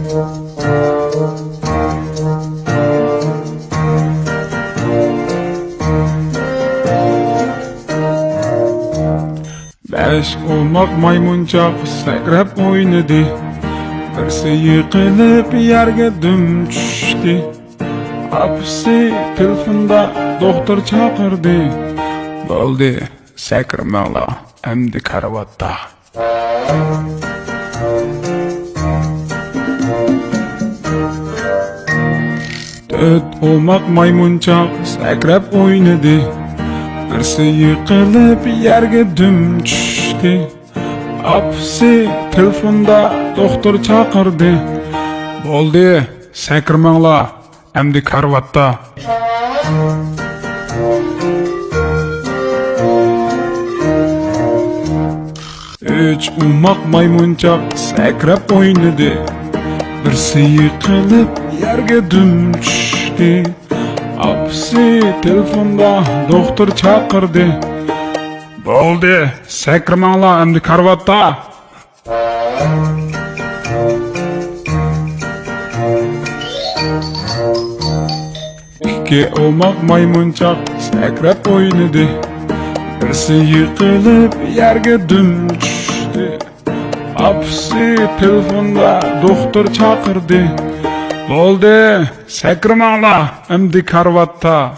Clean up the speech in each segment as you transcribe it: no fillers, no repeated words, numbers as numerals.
Beş olmak maymuncak sakrab oynadı. Birisi yıkılıp yerge düm düştü. Apisi telefonda doktor çağırdı. Bo'ldi, sakrmanglar, endi karavatta. Dört olmak maymuncak sakrab oynadı. Birisi yıkılıp yerge düm düştü. Apisi telefonda doktor çağırdı. Bo'ldi, sakrmanglar, endi karavatta. Üç umak maymuncak sakrab oynadı. Birisi yıkılıp yerge düm düştü. Apisi telefonda doktor çağırdı. Bo'ldi, sakrmanglar, endi karavatta. İki olmak maymuncak sakrab oynadı. Birisi yıkılıp yerge düm düştü. Apisi telefonda doktor çağırdı. Bo'ldi, sakrmanglar, endi karavatta.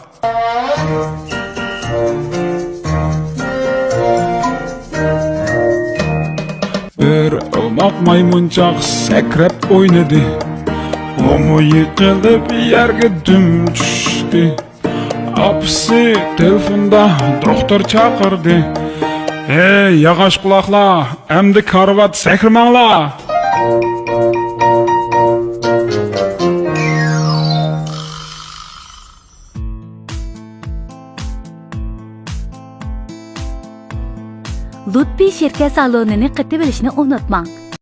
Bir olmak maymuncak sakrab oynadı. Omu yıkılıp yerge düm düştü. Apisi telefonda doktor çağırdı. Hey yağaş kulaklar, endi karvat sakrmanglar. Lutfi şirket salonini qitib bilishni unutmang.